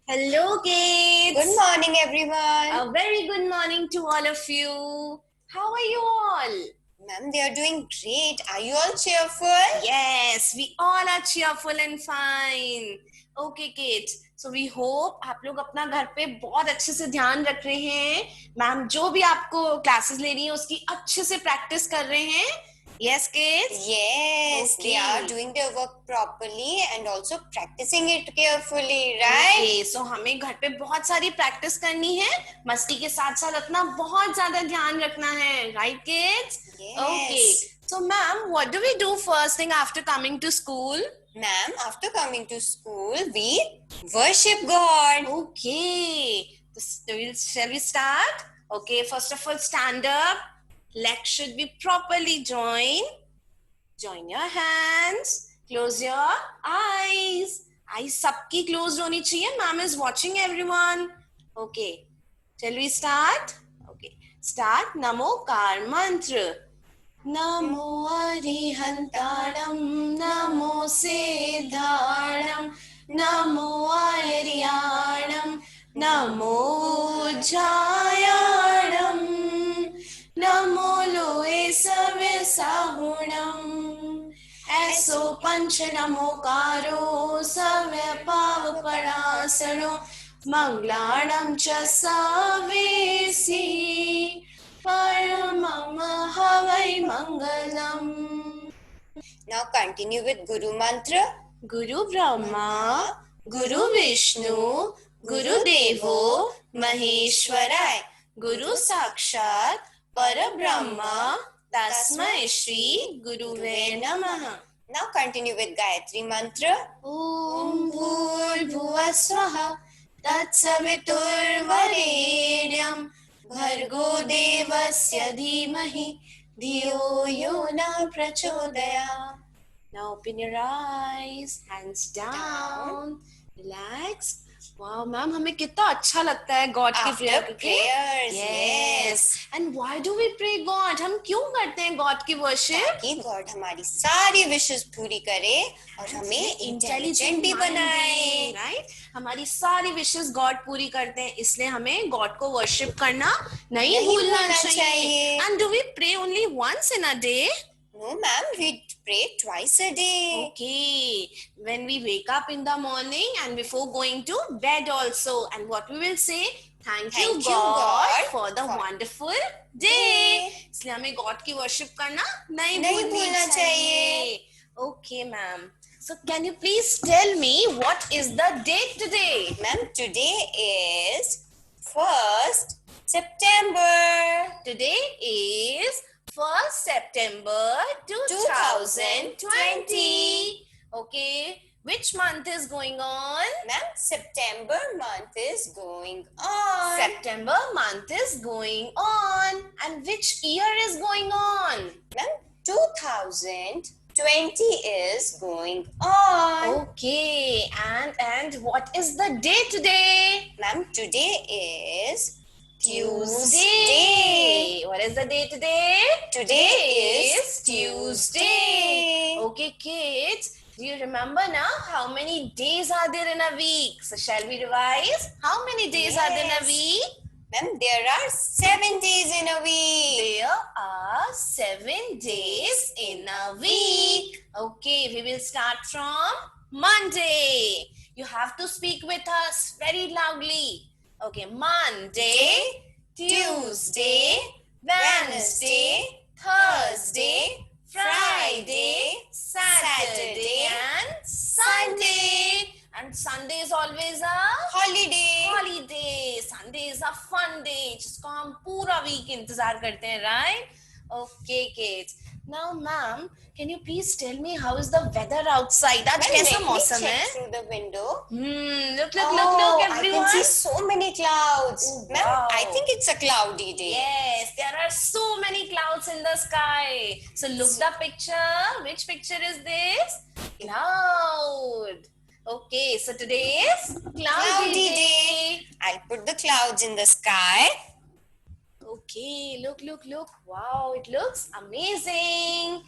Hello, kids. Good morning, everyone. A very good morning to all of you. How are you all? Ma'am, they are doing great. Are you all cheerful? Yes, we all are cheerful and fine. Okay, kids. So we hope आप लोग अपना घर पे बहुत अच्छे से ध्यान रख रहे हैं. मैम जो भी आपको क्लासेस ले रही है उसकी अच्छे से प्रैक्टिस कर रहे हैं. Yes, kids. Yes, they Okay. are doing their work properly and also practicing it carefully, right? Okay, so हमें घर पे बहुत सारी प्रैक्टिस करनी है. मस्ती के साथ साथ अपना बहुत ज्यादा ध्यान रखना है. Right, kids? Yes. Okay. So, ma'am, what do we do first thing after coming to school? Ma'am, after coming to school, we worship God. Okay. Shall we start? Okay, first of all, stand up. Legs should be properly joined. Join your hands. Close your eyes. Eyes सबकी closed होनी चाहिए. Ma'am is watching everyone. Okay. Shall we start? Okay. Start. Namokar mantra. Namo Arihantaram. Namo Siddharam. Namo Aryanam. Namo Jayanam. Namo Loe Savisahunam. ऐसो पंच नमोकारो सव्य पाव परासनो मंगलाणं च सवेसी परमम हवै मंगलम्. Now continue with Guru Mantra. गुरु ब्रह्मा गुरु विष्णु गुरु देवो महेश्वराय गुरु साक्षात परब्रह्मा तस्मै श्री गुरुवे नमः. Now continue with Gayatri Mantra. ॐ भूर्भुवः स्वः तत्सवितुर्वरेण्यं भर्गो देवस्य धीमहि धियो यो न प्रचोदयात्. Now open your eyes, hands down, relax. Wow, ma'am, हमें कितना अच्छा लगता है God की After prayer करके. prayers, Yes. And why do we pray God? हम क्यों करते हैं God की worship? कि गॉड हमारी सारी विशेष पूरी करे और हमें इंटेलिजेंट भी बनाए. राइट. हमारी सारी विशेष गॉड पूरी करते हैं, इसलिए हमें गॉड को वर्शिप करना नहीं भूलना चाहिए. And do we pray only once in a day? No, ma'am, we pray twice a day. Okay, when we wake up in the morning and before going to bed also. And what we will say? Thank you God for the wonderful day. इसलिए हमें God की worship करना नहीं भूलना चाहिए. Okay, ma'am. So can you please tell me what is the date today? Ma'am, today is 1st September. Today is 1st September 2020. Okay, which month is going on? Ma'am, September month is going on. September month is going on. And which year is going on? Ma'am, 2020 is going on. Okay, and what is the day today? Ma'am, today is Tuesday. What is the day today? Today is Tuesday. Okay, kids, do you remember now how many days are there in a week? So shall we revise? How many days are there in a Yes. week? Ma'am, there are 7 days in a week. There are 7 days in a week. Okay, we will start from Monday. You have to speak with us very loudly. Okay, Monday, Tuesday, Wednesday, Thursday, Friday, Saturday, and Sunday. And Sunday is always a holiday. Sunday is a fun day जिसको हम पूरा week इंतजार करते हैं, right? Okay, kids. Now, ma'am, can you please tell me how is the weather outside? आज Ma'am, कैसा let me मौसम check है? through the window. Look, Oh, everyone. I can see so many clouds. Oh, Ma'am, wow. I think it's a cloudy day. Yes, there are so many clouds in the sky. So look the picture. Which picture is this? Cloud. Okay, so today is cloudy day. I'll put the clouds in the sky. Okay, look. Wow, it looks amazing.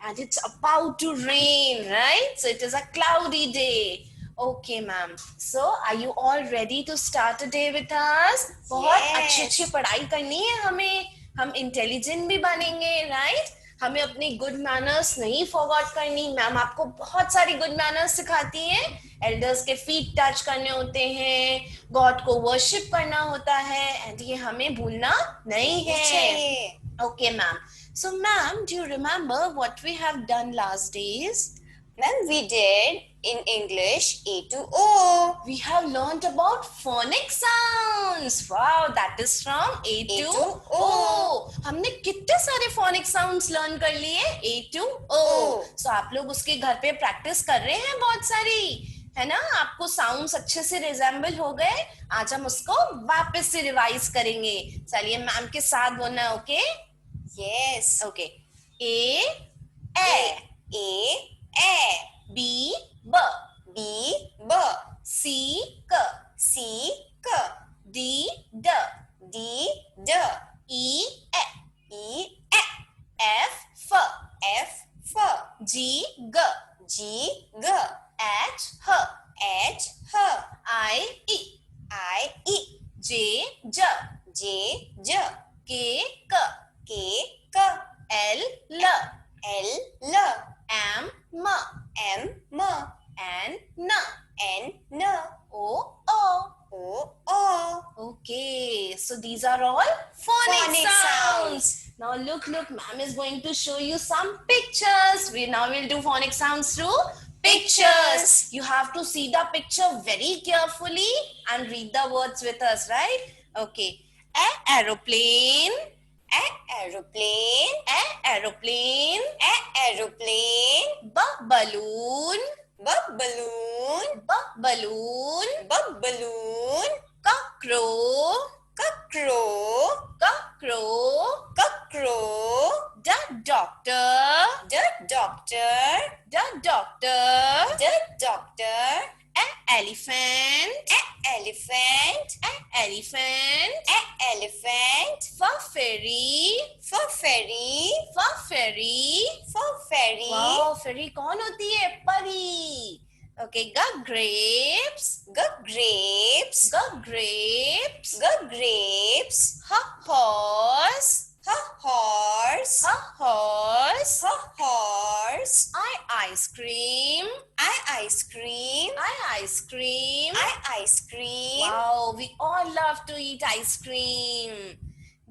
And it's about to rain, right? So it is a cloudy day. Okay, ma'am. So, are you all ready to start a day with us? बहुत अच्छी अच्छी पढ़ाई करनी है हमें. हम intelligent भी बनेंगे, राइट? हमें अपनी गुड मैनर्स नहीं फॉरगॉट करनी. मैम आपको बहुत सारी गुड मैनर्स सिखाती हैं. एल्डर्स के फीट टच करने होते हैं, गॉड को वर्शिप करना होता है, एंड ये हमें भूलना नहीं है. Okay, ma'am. So, ma'am, do you remember what we have done last days? Ma'am, we did in English A to O. We have learnt about phonic sounds. Wow, that is from A to O. हमने कितने सारे phonic sounds learn कर लिए? A to O. So आप लोग उसके घर पे practice कर रहे हैं बहुत सारी, है ना? आपको sounds अच्छे से resemble हो गए. आज हम उसको वापस से revise करेंगे. चलिए मैम के साथ बोलना, okay? Yes. Okay. A, B, B, B, B, C, K, C, K, D, D, D, D, E, E, F, F, F, F, G, G, G, G, H, H, H, H, I, E, I, E, J, J, J, J, K, K, K, K, L, L, L, L, M, M, M, M, N, N, N, N, O, O. O, O. Okay, so these are all phonic Phonic sounds. Now look, ma'am is going to show you some pictures. We'll do phonic sounds through pictures. You have to see the picture very carefully and read the words with us, right? Okay. Aeroplane. Aeroplane. Aeroplane. Aeroplane. Balloon. Balloon. Balloon. Balloon. Crow. Crow. Crow. Crow. The doctor. The doctor. The doctor. The doctor. Elephant. Elephant. Elephant. Elephant. Ferry. Ferry. Ferry. Ferry. Wow, ferry कौन होती है? परी. Okay, grapes. Grapes. Grapes. Grapes. Horse. Horse. Horse. Horse. Ice cream. Ice cream. Ice cream. Ice cream. Wow, we all love to eat ice cream.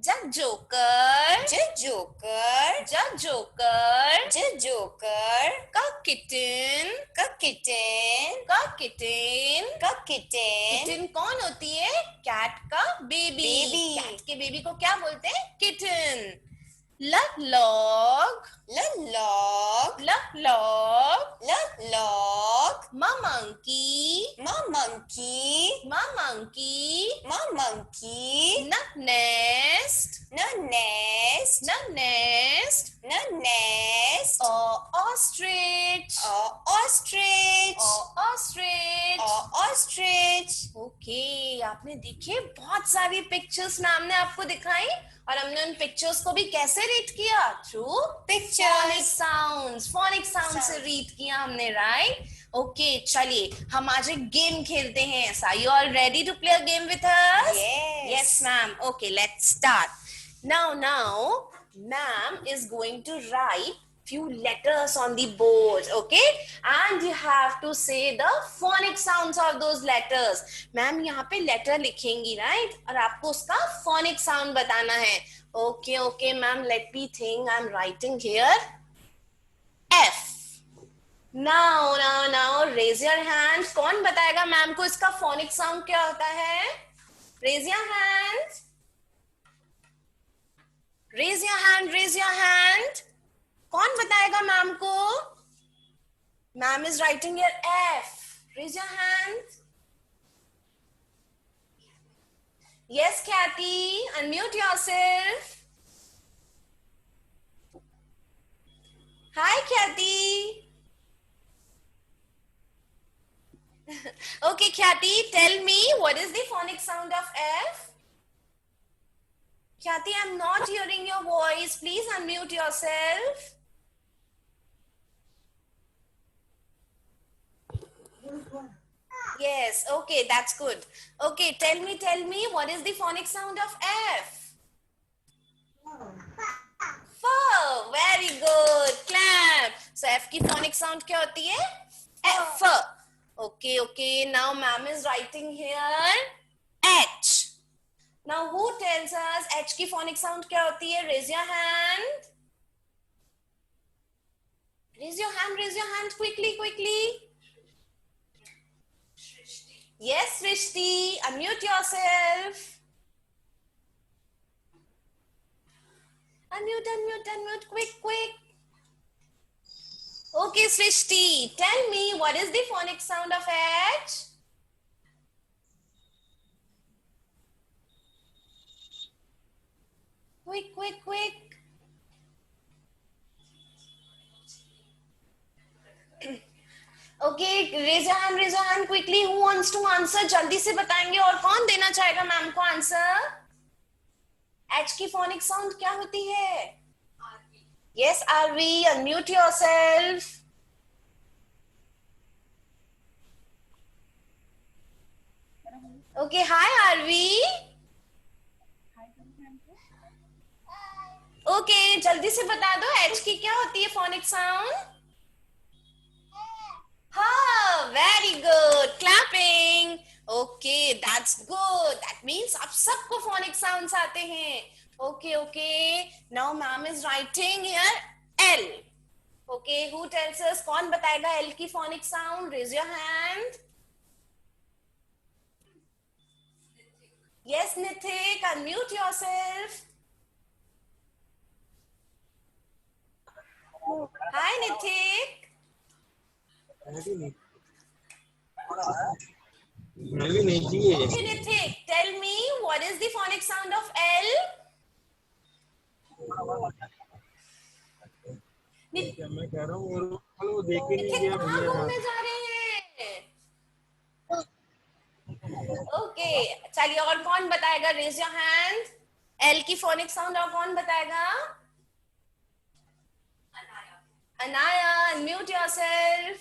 Joker. Joker. Joker. Joker. Kitten. Kitten. Kitten. Kitten. Kitten कौन होती है? Cat का baby. Cat के baby को क्या बोलते हैं? Kitten. Log. Log. Log. Log. Monkey. Monkey. Monkey. Monkey. Nest. Nest. Nest. Nest. Ostrich. Ostrich. Ostrich. Ostrich. Okay, आपने देखिए बहुत सारी पिक्चर्स मैम ने आपको दिखाई और हमने उन पिक्चर्स को भी कैसे रीड किया? Through Pictures. phonic sounds से रीड किया हमने, राइट? ओके, चलिए हम आज एक गेम खेलते हैं. Are you all ready to play a game with us? Yes. Yes, ma'am. Okay, let's start. Now, ma'am is going to write few letters on the board, okay? And you have to say the phonic sounds of those letters. Ma'am यहाँ पे letter लिखेंगी, right? और आपको उसका phonic sound बताना है. Okay, ma'am. Let me think. I'm writing here. F. Now, raise your hand. कौन बताएगा ma'am को इसका phonic sound क्या होता है? Raise your hand. Raise your hand. कौन बताएगा मैम को? Ma'am is writing here F. Raise your hand. Yes, Kathy. Unmute yourself. Hi, Kathy. Okay, Kathy, tell me what is the phonic sound of F? Kathy, I'm not hearing your voice. Please unmute yourself. Yes, okay, that's good. Okay, tell me, what is the phonic sound of F? F. Very good. Clap. So F की phonic sound क्या होती है? F. Okay, okay. Now ma'am is writing here H. Now who tells us H की phonic sound क्या होती है? Raise your hand. Raise your hand quickly, quickly. Yes, Srishti, unmute yourself. Unmute, quick. Okay, Srishti, tell me what is the phonic sound of H? Quick. Okay, raise your hand quickly. Who wants to answer? जल्दी से बताएंगे और कौन देना चाहेगा ma'am को answer? H की phonic sound क्या होती है? Yes, Arvi, unmute yourself. Okay, hi Arvi. Okay, जल्दी से बता दो H की क्या होती है phonic sound? हाँ, very good. Clapping. Okay, that's good. That means अब सबको phonic sounds आते हैं. Okay. Now ma'am is writing here L. Okay, who tells us? कौन बताएगा L की phonic sound? Raise your hand. Yes, Nithik, unmute yourself. Hi, Nithik. Okay, Nithik, tell me what is the phonic sound of L? मैं कह रहा हूँ वो देख ही नहीं निथिन गया कहाँ भैया। घूमने जा रहे हैं? ओके, चलिए और कौन बताएगा? Raise your hand. एल की फोनिक साउंड और कौन बताएगा? Anaya, unmute yourself.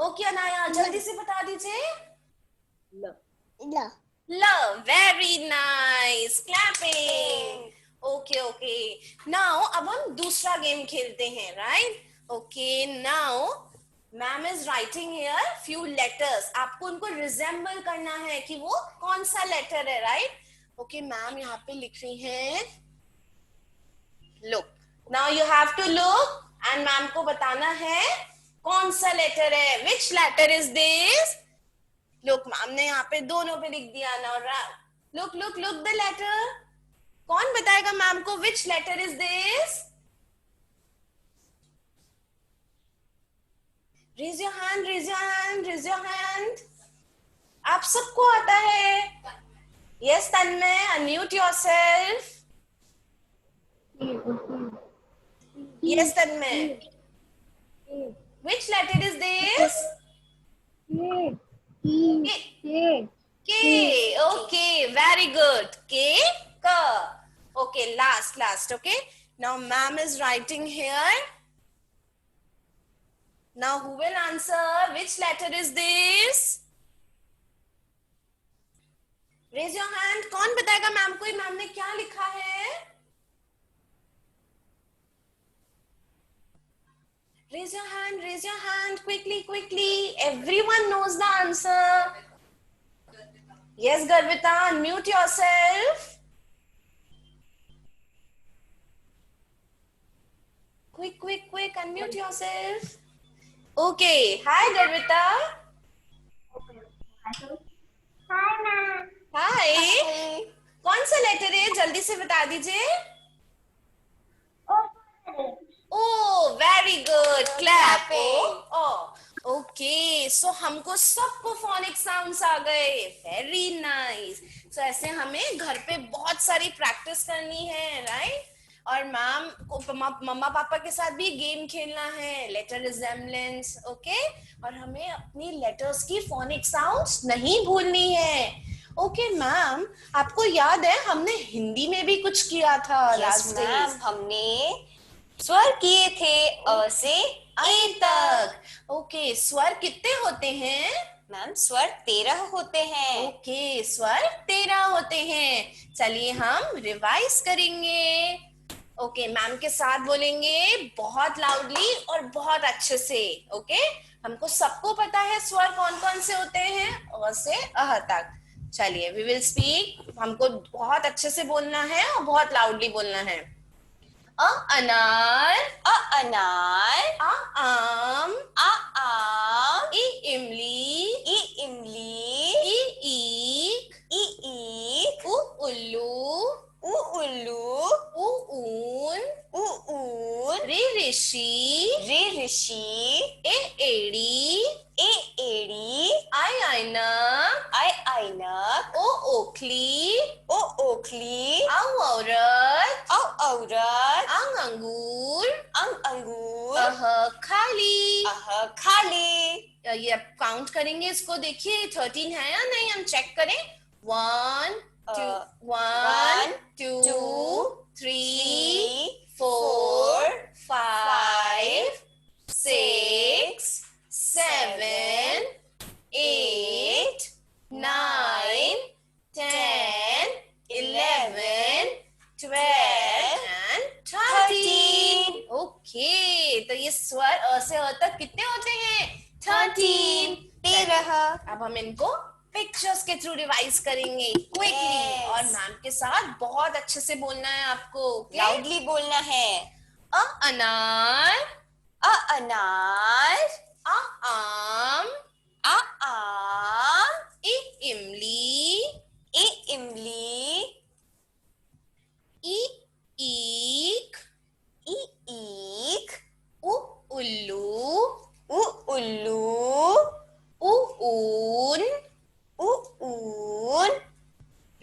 Okay Anaya, जल्दी से बता दीजिए. Love. Very nice. Clapping. Okay. Now, अब हम दूसरा गेम खेलते हैं, right? Okay, now, ma'am is writing here few letters. आपको उनको resemble करना है कि वो कौन सा letter है, right? Okay, ma'am यहाँ पे लिख रही हैं. Look. Now you have to look and ma'am को बताना है कौन सा letter है. Which letter is this? Look, हमने यहाँ पे दोनों पे लिख दिया ना. Look the letter. कौन बताएगा मैम को which letter is this? Raise your hand. आप सबको आता है? Yes, Tanmay, unmute yourself. Yes, Tanmay. Which letter is this? K. Okay, very good. K. Okay, last. Okay. Now, ma'am is writing here. Now, who will answer? Which letter is this? Raise your hand. कौन बताएगा ma'am को ma'am ने क्या लिखा है? Raise your hand. Quickly. Everyone knows the answer. Yes, Garvita, unmute yourself. Quick, unmute yourself. Okay, hi Garvita. Hi, ma'am. Hi. कौन सा letter है? जल्दी से बता दीजिए. Oh, very good. Clap. Oh. Okay, so हमको सबको phonic sounds आ गए. Very nice. So ऐसे हमें घर पे बहुत सारी practice करनी है, right? और मैम को मम्मा पापा के साथ भी गेम खेलना है, लेटर रिजेम्बलेंस. ओके, और हमें अपनी लेटर्स की phonic sounds नहीं भूलनी है. ओके मैम, आपको याद है हमने हिंदी में भी कुछ किया था लास्ट मैम, हमने स्वर किए थे अ से आई तक। ओके, स्वर कितने होते हैं? मैम स्वर 13 होते हैं। ओके, स्वर 13 होते हैं। चलिए हम रिवाइज करेंगे। ओके, मैम के साथ बोलेंगे बहुत लाउडली और बहुत अच्छे से। ओके, हमको सबको पता है स्वर कौन कौन से होते हैं, अ से अह तक। चलिए, वी विल स्पीक। हमको बहुत अच्छे से बोलना है और बहुत लाउडली बोलना है। अ अनार, अ अनार, आ आम, आ आम, ई इमली, ई इमली, ई ईख, ई ईख, उ उल्लू, उ उल्लू, ऊ ऊन, उ ऊन, रे ऋषि, रे ऋषि, ए एड़ी, ए एड़ी, आई ऐनक, आई ऐनक, ओ ओखली, ओ ओखली, औ औरत, औ औरत, अंग अंगूर, अंग अंगूर, अह खाली। अह खाली। ये आप काउंट करेंगे इसको, देखिए 13 है या नहीं, हम चेक करें। 1 2 1 2 3 4 5 6 7 8 9 10 11 12 and 13। ओके, तो ये स्वर अ से अ तक कितने होते हैं? 13। 13। अब हम इनको पिक्चर्स के थ्रू रिवाइज करेंगे क्विकली। Yes. और मैम के साथ बहुत अच्छे से बोलना है आपको। okay? लाउडली बोलना है। अ अनार, अ अनार, आ आम, आ आम, ई इमली, ए इमली, ई ईख, ई ईख, उ उल्लू, उ उल्लू, ऊ ऊन, उ ऊन,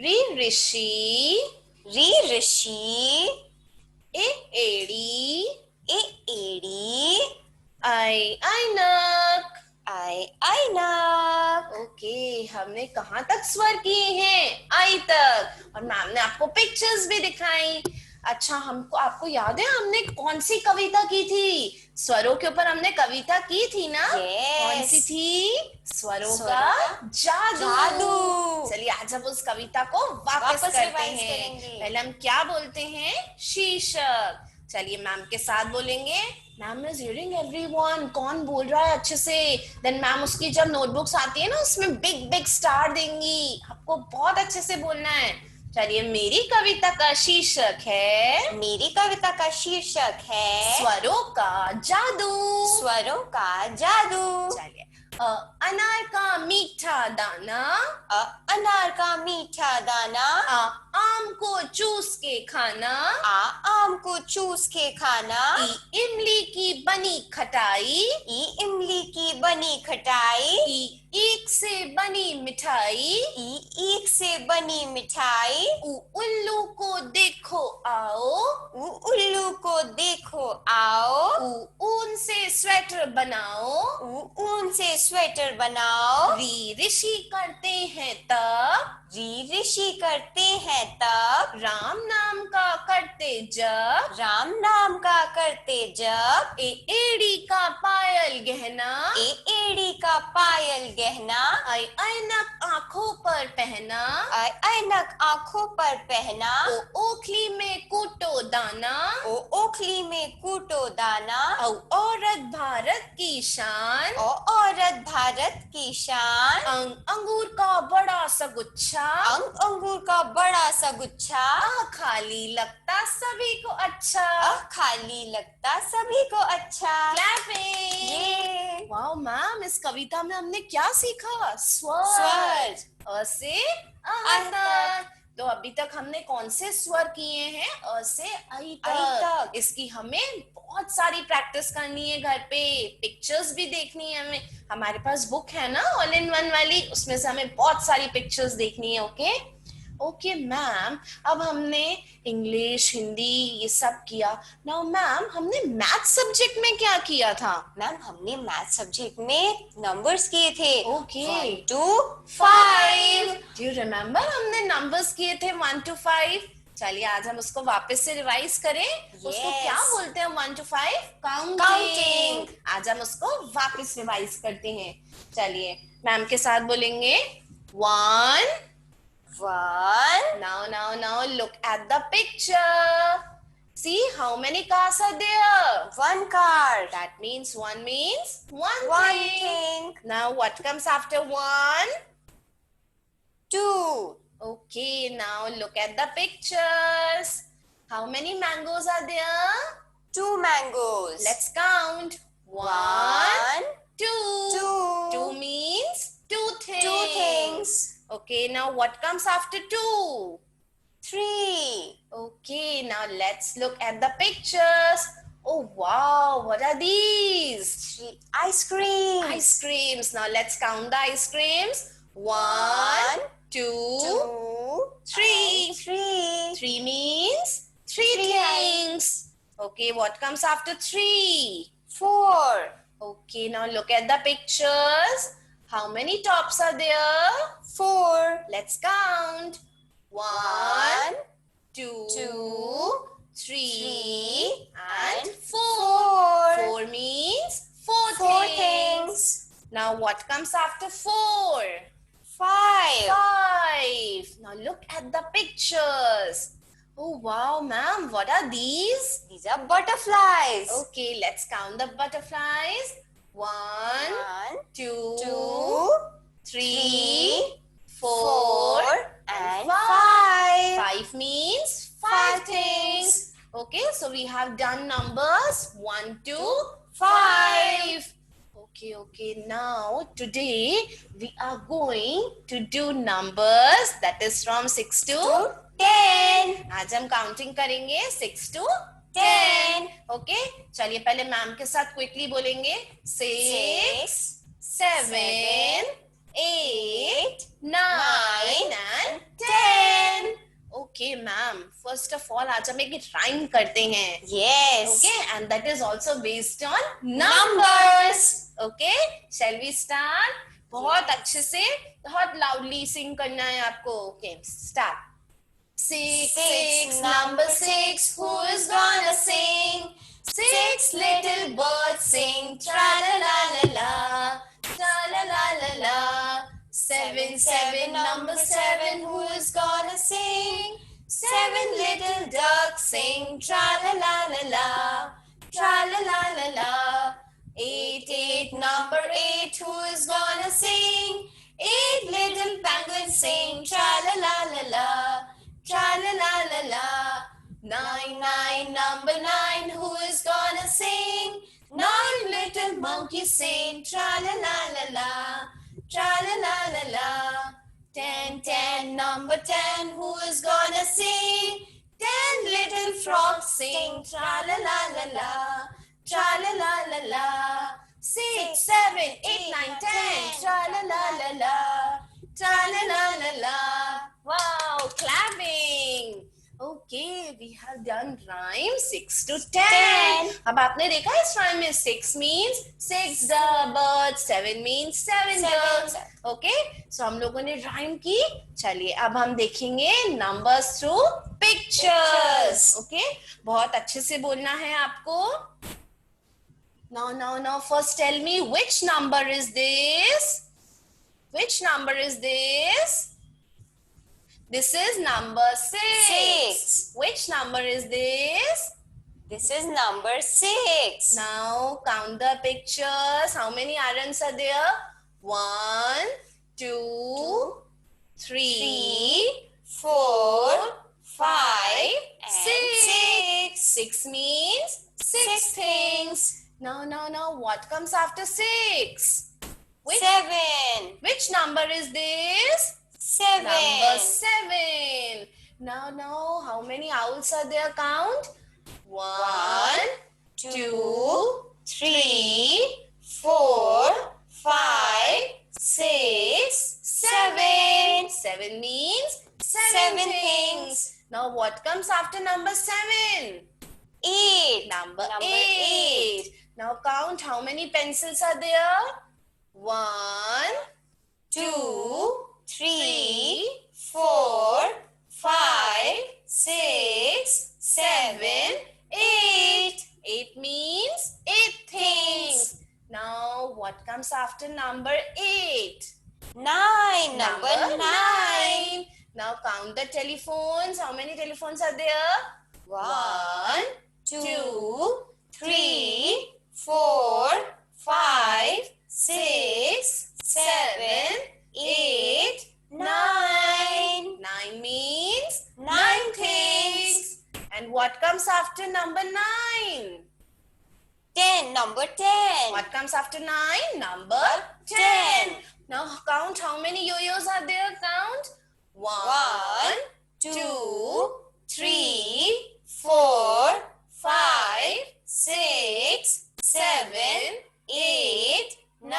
री ऋषि, री ऋषि, ए एड़ी, ए एड़ी, आई ऐनक। आई ऐनक। ओके, हमने कहाँ तक स्वर किए हैं? आई तक। और मैम ने आपको पिक्चर्स भी दिखाई। अच्छा, हमको आपको याद है हमने कौन सी कविता की थी? स्वरों के ऊपर हमने कविता की थी ना? Yes. कौन सी थी? स्वरों स्वरों का का जादू। जादू। चलिए आज हम उस कविता को वापस करते रिवाइज हैं। करेंगे। पहले हम क्या बोलते हैं? शीर्षक। चलिए मैम के साथ बोलेंगे। Ma'am is hearing everyone. कौन बोल रहा है अच्छे से? देन मैम उसकी जब नोटबुक्स आती है ना, उसमें बिग बिग स्टार देंगी। आपको बहुत अच्छे से बोलना है। चलिए, मेरी कविता का शीर्षक है, मेरी कविता का शीर्षक है स्वरों का जादू। स्वरों का जादू। चलिए, अनार का मीठा दाना, अ अनार का मीठा दाना, आम को चूस के खाना, आ आम को चूस के खाना, ई इमली की बनी खटाई, ई इमली की बनी खटाई, ई ईख से बनी मिठाई, ई ईख से बनी मिठाई, उ उल्लू को देखो आओ, उ उल्लू को देखो आओ, उ ऊन से स्वेटर बनाओ, उ ऊन से स्वेटर बनाओ, री ऋषि करते हैं तब, री ऋषि करते हैं तब, राम नाम का करते जब, राम नाम का करते जब, ए एड़ी का पायल गहना, ए एड़ी का पायल गहना, आई ऐनक आंखों पर पहना, आई ऐनक आंखों पर पहना, ओ ओखली में कूटो दाना, ओ ओखली में कूटो दाना, औ औरत भारत की शान, ओ औरत भारत की शान, अंगूर का बड़ा सा गुच्छा, अंगूर का बड़ा सा गुच्छा, खाली लगता सभी को अच्छा। खाली लगता सभी को अच्छा। क्लैपिंग। ये वाओ मैम, इस कविता में हमने क्या सीखा? स्वर। स्वर। अ से अ तक। तो अभी तक हमने कौन से स्वर किए हैं? अ से आई तक। तक। इसकी हमें बहुत सारी प्रैक्टिस करनी है घर पे। पिक्चर्स भी देखनी है हमें। हमारे पास बुक है ना ऑल इन वन वाली, उसमें से हमें बहुत सारी पिक्चर्स देखनी है। ओके ओके मैम, अब हमने इंग्लिश, हिंदी ये सब किया। नाउ मैम, हमने मैथ सब्जेक्ट में क्या किया था? मैम हमने मैथ सब्जेक्ट में नंबर्स किए थे। Okay 1 to 5। Do you remember हमने नंबर्स किए थे 1 to 5? चलिए आज हम उसको वापस से रिवाइज करें। उसको क्या बोलते हैं 1 to 5? काउंटिंग। आज हम उसको वापस रिवाइज करते हैं. चलिए मैम के साथ बोलेंगे 1. 1. Now look at the picture. See how many cars are there? 1 car. That means one one One thing. thing. Now what comes after 1? 2. Okay, now look at the pictures. How many mangoes are there? 2 mangoes. Let's count. 1, 2. 2. 2 means two things. 2 things. Okay, now what comes after 2? 3. Okay, now let's look at the pictures. Oh wow, what are these? 3. Ice cream. Ice creams. Now let's count the ice creams. 1, 2, 2. 3. 3. 3 means three things. Okay, what comes after 3? 4. Okay, now look at the pictures. How many tops are there? 4. Let's count. 1, 2, 3, and 4. 4 means four 4 things. things. Now what comes after 4? 5. 5. Now look at the pictures. Oh wow, ma'am, what are these? These are butterflies. Okay, let's count the butterflies. 1, 2, 2, 3, 4, 4, and 5. 5 means 5 things. Okay, so we have done numbers 1 to 5. Okay, now today we are going to do numbers that is from 6 to 10. आज हम counting करेंगे 6 to 10. Okay, चलिए पहले ma'am के साथ quickly बोलेंगे 6, 7, 8, 9 and 10. Okay, ma'am. First of all, आज हम एक rhyme करते हैं. Yes. Okay, and that is also based on numbers. Okay, shall we start? बहुत अच्छे से, बहुत loudly sing करना है आपको. Okay, start. 6, number 6, who is gonna sing? 6 little birds sing, tra-la-la-la-la, tra-la-la-la-la. 7, number 7, who is gonna sing? 7 little ducks sing, tra-la-la-la-la, tra-la-la-la-la. 8, number 8, who is gonna sing? 8 little penguins sing, tra-la-la-la-la, tra-la-la-la-la. 9, number 9, who is gonna sing? 9 little monkeys sing, tra-la-la-la-la, tra-la-la-la-la. 10, number 10, who is gonna sing? 10 little frogs sing, tra-la-la-la-la, tra-la-la-la-la. 6, 7, 8, 9, 10, tra-la-la-la-la, tra-la-la-la-la. Wow, clapping. Okay, we have done rhyme 6 to 10. अब आपने देखा इस rhyme में 6 means 6 birds, 7 means 7 ducks. Okay, so हम लोगों ने rhyme की. चलिए अब हम देखेंगे numbers through pictures. Okay, बहुत अच्छे से बोलना है आपको. Now, first tell me which number is this? Which number is this? This is number 6. Which number is this? This is number 6. Now count the pictures. How many irons are there? 1, 2, 3, 4, 5, and 6. 6 means 6 things. Now, what comes after 6? 7. Which number is this? 7. Number 7. Now, how many owls are there? Count. 1, 2, 3, 4, 5, 6, 7. 7 means 7 things. Now, what comes after number 7? 8. Number 8. Now, count how many pencils are there? 1, 2, 3, 4, 5, 6, 7, 8. 8 means 8 things. What comes after number 8? 9. Number 9. Now count the telephones. How many telephones are there? 1, 2, 2, 3, 4, 5, 6, 7, 8, 9. 9 means 9 things. And what comes after number 9? 10. Number 10. What comes after 9? Number 10. 10. Now count how many yo-yos are there. Count. 1, 2, 3, 4, 5, 6, 7, 8, 9,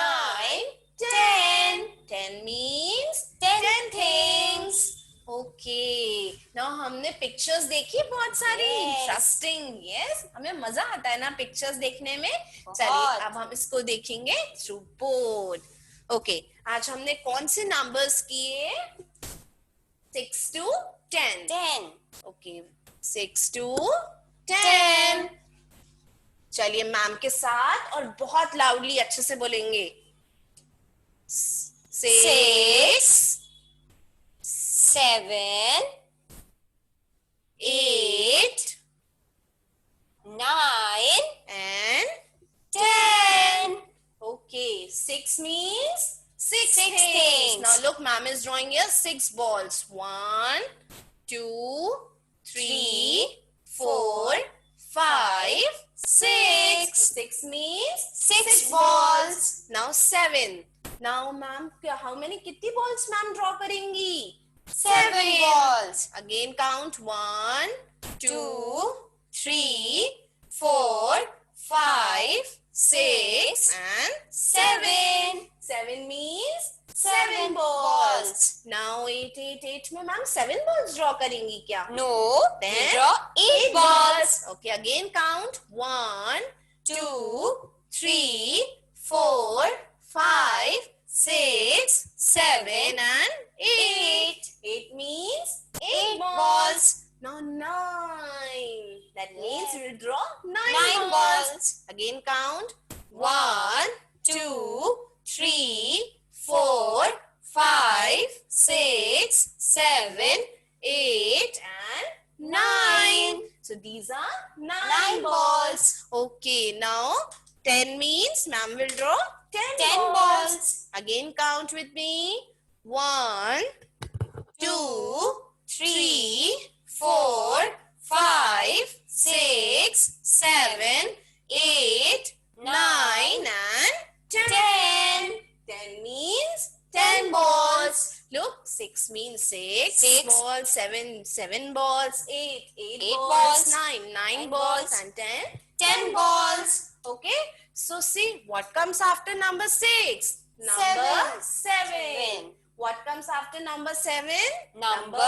10. 10 means 10 things. Okay. Now हमने pictures देखी बहुत सारी. Yes. Interesting. Yes, हमें मजा आता है ना pictures देखने में. बहुत. चलिए अब हम इसको देखेंगे थ्रू बोर्ड. ओके, आज हमने कौन से नंबर्स किए? 6 to 10. 10. Okay, 6 to 10. चलिए मैम के साथ और बहुत लाउडली अच्छे से बोलेंगे. 6, 7, 8 9, and 10. okay, 6 means six Six things. things. Now look, ma'am is drawing here 6 balls. 1, 2, 3, 4, 5, 6. 6 means 6 balls. Now 7. Now ma'am, how many kitty balls ma'am draw करेंगी? 7 balls. Again count 1, 2, 2, 3, 4, 5, 6 and 7. 7 means 7 balls. Now 8, 8, 8 में ma'am 7 balls draw करेंगी क्या? No, Then we draw 8 balls. Okay, again count 1, 2, 3, 4, 5, 6, 7 and 8. 8 means 8 balls. Now 9. That means Yeah. we'll draw 9 balls. balls. Again count 1, 2, 3, 4, 5, 6, 7, 8 and 9. So these are 9 balls. Okay, now 10 means ma'am will draw 10 balls. Again count with me. 1, 2, 3, 4, 5, 6, 7, 8, 9 and 10. 10 means 10 balls. Look, 6 means 6 Six. balls, 7 balls, 8 Eight balls, balls, 9 nine balls balls, and 10 10 balls. Okay, so see what comes after number 6? Number 7. What comes after number 7? Number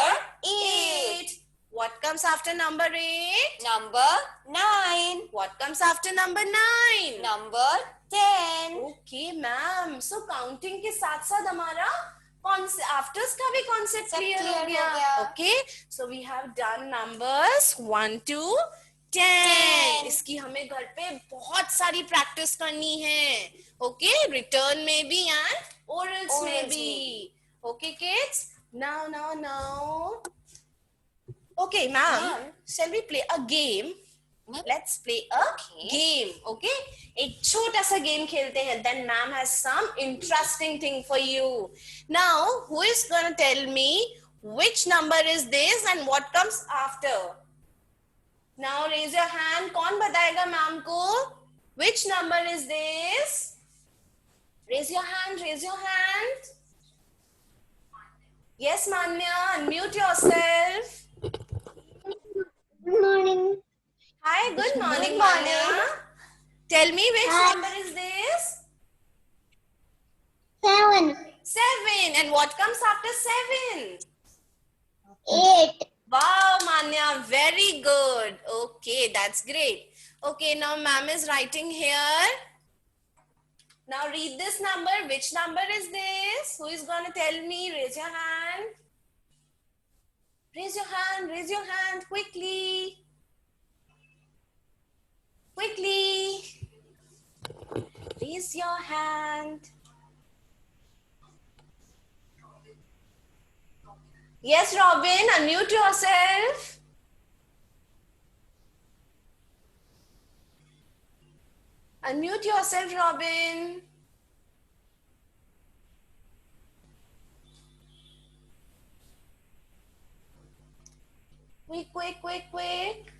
8. What comes after number 8? Number 9. What comes after number 9? Number 10. Okay, ma'am. So counting के साथ साथ हमारा afters का भी concept सब clear clear हो हो गया. गया. Okay, so we have done numbers 1 to 10. 10. इसकी हमें घर पे बहुत सारी प्रैक्टिस करनी है. Okay, return में भी and orals में Orals भी. Okay, kids. Now. Okay, ma'am. Shall we play a game? Let's play a game. Okay? एक छोटा सा game खेलते हैं. Then ma'am has some interesting thing for you. Now, who is gonna tell me which number is this and what comes after? Now raise your hand. कौन बताएगा ma'am को? Which number is this? Raise your hand. Raise your hand. Yes, Manya. Unmute yourself. Good morning. Hi, good morning, Good Manya. morning. Tell me which Hi. number is this? 7, 7. And what comes after 7? 8, Wow, Manya, very good. Okay, that's great. Okay, now ma'am is writing here. Now read this number. Which number is this? Who is going to tell me? Raise your hand. Raise your hand. Raise your hand quickly. Quickly. Raise raise your hand. Yes, Robin, unmute yourself. Unmute yourself, Robin. Quick, quick, quick, quick.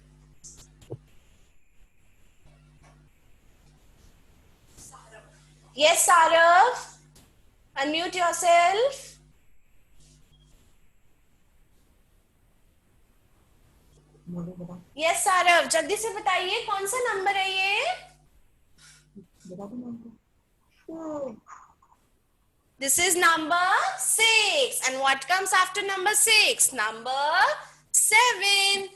Yes, Sarav. Unmute yourself. Yes, Sarav. जल्दी से बताइए कौन सा number है ये? This is number 6. And what comes after number 6? Number 7.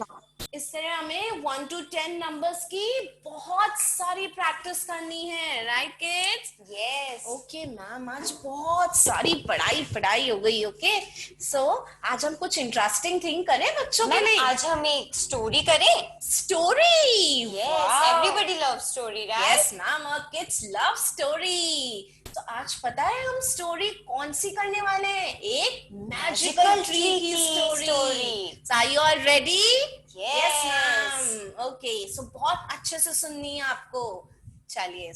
इस तरह हमें 1 to 10 नंबर्स की बहुत सारी प्रैक्टिस करनी है, right kids? Yes okay ma'am, आज बहुत सारी पढ़ाई हो गई. ओके सो आज हम कुछ इंटरेस्टिंग थिंग करें बच्चों के लिए. आज हम एक स्टोरी करें. Story. Yes everybody love story right. Yes ma'am, और किड्स लव स्टोरी. तो आज पता है हम स्टोरी कौन सी करने वाले हैं? एक मैजिकल ट्री की story. Are you all ready? Yes. Ma'am. Okay so बहुत अच्छे से सुननी है आपको. चलिए.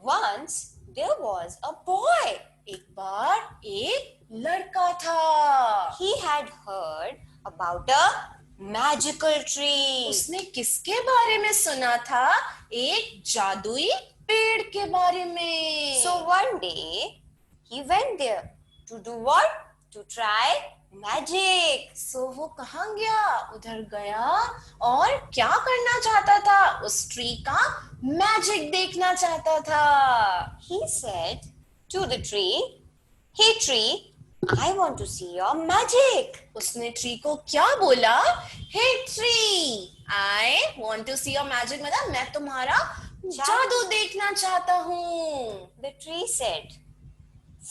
Once there was a boy. एक बार एक लड़का था. He had heard about a magical tree. उसने किसके बारे में सुना था? एक जादुई पेड़ के बारे में. So one day he went there to do what? To try magic. सो वो कहाँ गया? उधर गया और क्या करना चाहता था? उस ट्री का मैजिक देखना चाहता था. He said to the tree, "Hey tree, I want to see your magic." उसने ट्री को क्या बोला? Hey tree, I want to see your magic. मतलब मैं तुम्हारा जादू देखना चाहता हूँ. The tree said,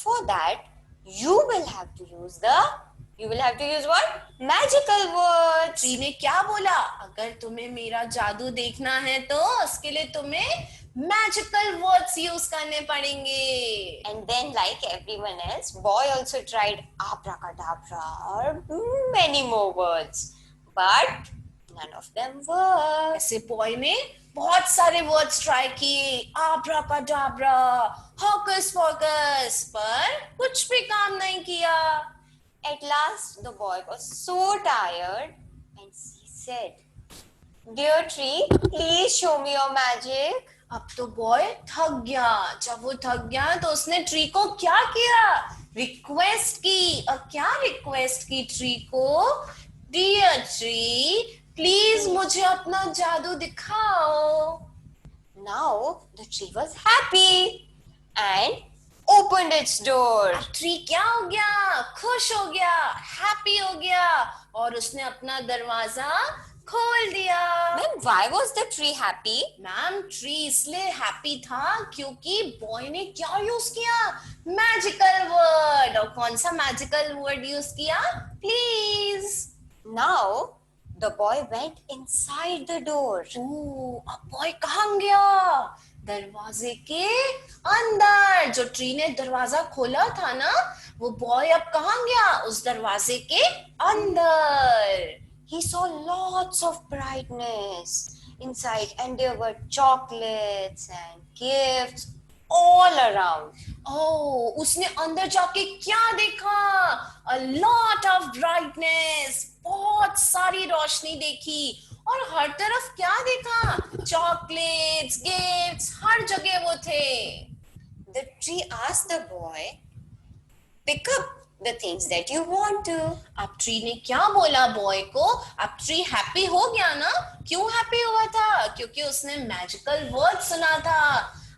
"For that you will have to use what? Magical words." Tree ने क्या बोला? अगर तुम्हें मेरा जादू देखना है तो उसके लिए तुम्हें मैजिकल वर्ड्स यूज करने पड़ेंगे. And then, like everyone else, boy also tried abracadabra or many more words, but none of them worked. ऐसे बॉय ने बहुत सारे वर्ड्स ट्राई किए. आब्राकाडाब्रा, हॉकस पॉकस, पर कुछ भी काम नहीं किया. At last, the boy was so tired, and he said, "Dear tree, please show me your magic." अब तो बॉय थक गया. जब वो थक गया तो उसने ट्री को क्या किया? रिक्वेस्ट की. और क्या रिक्वेस्ट की ट्री को? डियर ट्री, प्लीज मुझे अपना जादू दिखाओ. Now the tree was happy and opened its door. Tree क्या हो गया? खुश हो गया, हैप्पी हो गया और उसने अपना दरवाजा खोल दिया. Then why was the tree happy? Ma'am, tree इसलिए हैप्पी था क्योंकि बॉय ने क्या यूज किया? Magical word. और कौन सा मैजिकल वर्ड यूज किया? Please. Now the boy went inside the door. अब बॉय कहाँ गया? दरवाजे के अंदर. जो ट्री ने दरवाजा खोला था ना, वो बॉय अब कहाँ गया? उस दरवाजे के अंदर. He saw lots of brightness inside, and there were chocolates and gifts all around. Oh, उसने अंदर जाके क्या देखा? A lot of brightness. बहुत सारी रोशनी देखी. और हर तरफ क्या देखा? चॉकलेट्स, गिफ्ट्स, हर जगह वो थे. The tree asked the boy, "Pick up the things that you want to." अब ट्री ने क्या बोला बॉय को? अब ट्री हैप्पी हो गया ना? क्यों हैप्पी हुआ था? क्योंकि उसने मैजिकल वर्ड सुना था.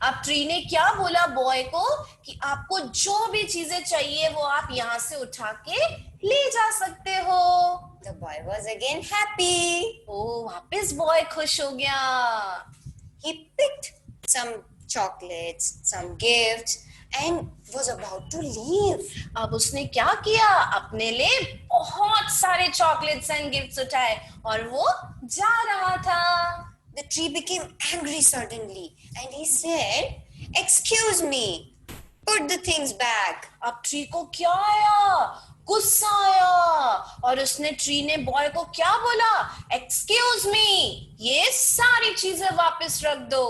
अब ट्री ने क्या बोला बॉय को कि आपको जो भी चीजें चाहिए वो आप यहाँ से उठा के ले जा सकते हो. The boy was again happy. ओ, वापस बॉय खुश हो गया. He picked some chocolates, some gifts, and was about to leave. अब उसने क्या किया? अपने लिए बहुत सारे चॉकलेट्स एंड गिफ्ट्स उठाए और वो जा रहा था. The tree became angry suddenly, and he said, Excuse me. Put the things back. अब ट्री को क्या आया? गुस्सा आया और उसने ट्री ने बॉय को क्या बोला? एक्सक्यूज मी, ये सारी चीजें वापस रख दो.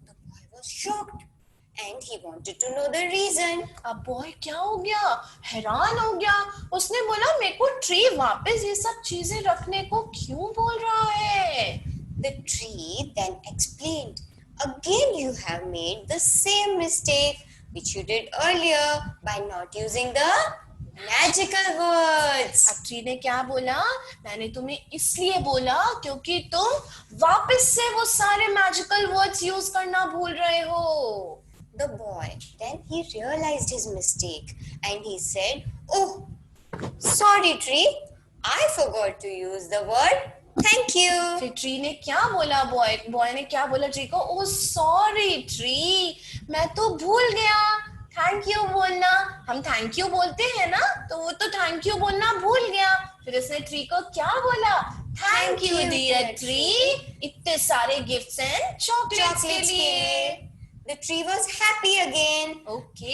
The boy was shocked and he wanted to know the reason. अब बॉय क्या हो गया? हैरान हो गया. उसने बोला मेरे को ट्री वापस ये सब चीजें रखने को क्यों बोल रहा है? The tree then explained, again you have made the same mistake which you did earlier by not using the magical words. अब ट्री ने क्या बोला? मैंने तुम्हें इसलिए बोला क्योंकि तुम वापस से वो सारे मैजिकल वर्ड्स यूज करना भूल रहे हो. The boy then he realized his mistake and he said, oh, sorry tree, I forgot to use the word thank you. फिर ट्री ने क्या बोला? बॉय ने क्या बोला ट्री को? ओह सॉरी ट्री, मैं तो भूल गया थैंक यू बोलना. हम थैंक यू बोलते हैं ना, तो वो तो थैंक यू बोलना भूल गया. फिर उसने ट्री को क्या बोला? थैंक यू डियर ट्री, इतने सारे गिफ्ट्स एंड चॉकलेट्स के लिए. The tree was happy again. Okay.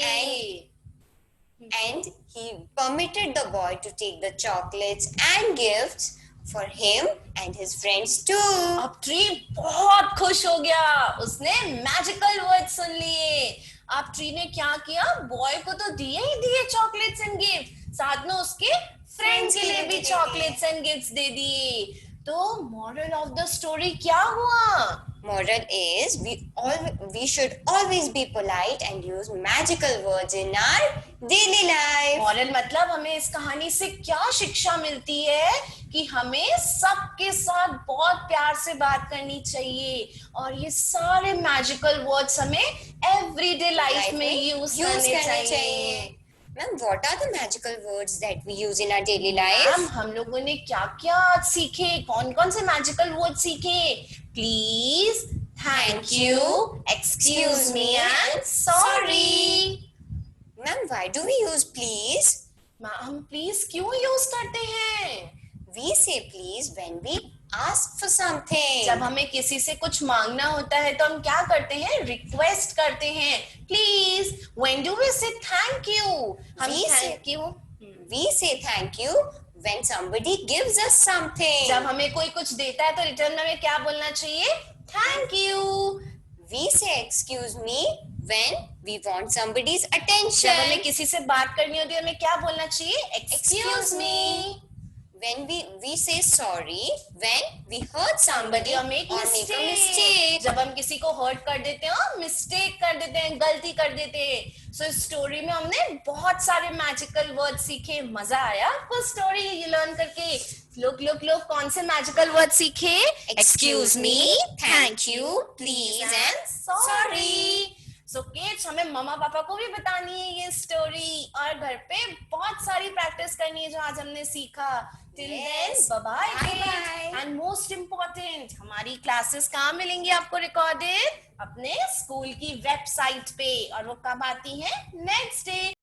And he permitted the boy to take the chocolates and gifts for him and his friends too. अब tree बहुत खुश हो गया, उसने मैजिकल वर्ड सुन लिए. अब ट्री ने क्या किया? बॉय को तो दिए ही दिए चॉकलेट्स एंड गिफ्ट, साथ में उसके फ्रेंड्स के लिए भी चॉकलेट्स एंड गिफ्ट्स दे दिए. तो मॉरल ऑफ द स्टोरी क्या हुआ? Moral is we should always be polite and use magical words in our daily life. Moral मतलब हमें इस कहानी से क्या शिक्षा मिलती है कि हमें सबके साथ बहुत प्यार से बात करनी चाहिए और ये सारे मैजिकल वर्ड्स हमें एवरीडे लाइफ में यूज करने चाहिए. Ma'am, what are the magical words that we use in our daily life? Ma'am, हम लोगों ने क्या क्या सीखे? कौन कौन से मैजिकल वर्ड सीखे? Please, thank you, excuse me and sorry. Ma'am, why do we use please? हम प्लीज क्यों यूज करते हैं? We say please when we ask for something. जब हमें किसी से कुछ मांगना होता है तो हम क्या करते हैं? रिक्वेस्ट करते हैं, please. When do we say thank you? हम We say- thank you. We say thank you when somebody gives us something. जब हमें कोई कुछ देता है तो रिटर्न में हमें क्या बोलना चाहिए? Thank you. We say excuse me when we want somebody's जब attention. हमें किसी से बात करनी होती है हमें क्या बोलना चाहिए? Excuse me. When we say sorry when we hurt somebody or make a mistake. जब हम किसी को हर्ट कर देते हैं, मिस्टेक कर देते हैं, गलती कर देते हैं. सो इस स्टोरी में हमने बहुत सारे मैजिकल वर्ड सीखे. मजा आया आपको स्टोरी लर्न करके? लोग कौन से मैजिकल वर्ड सीखे? Excuse me, thank you, please and sorry. So kids, हमें मम्मा पापा को भी बतानी है ये स्टोरी और घर पे बहुत सारी प्रैक्टिस करनी है जो आज हमने सीखा. Till then Yes. Bye Bye-bye. Bye. And most important, हमारी क्लासेस कहाँ मिलेंगी आपको रिकॉर्डेड? अपने स्कूल की वेबसाइट पे. और वो कब आती है? Next day.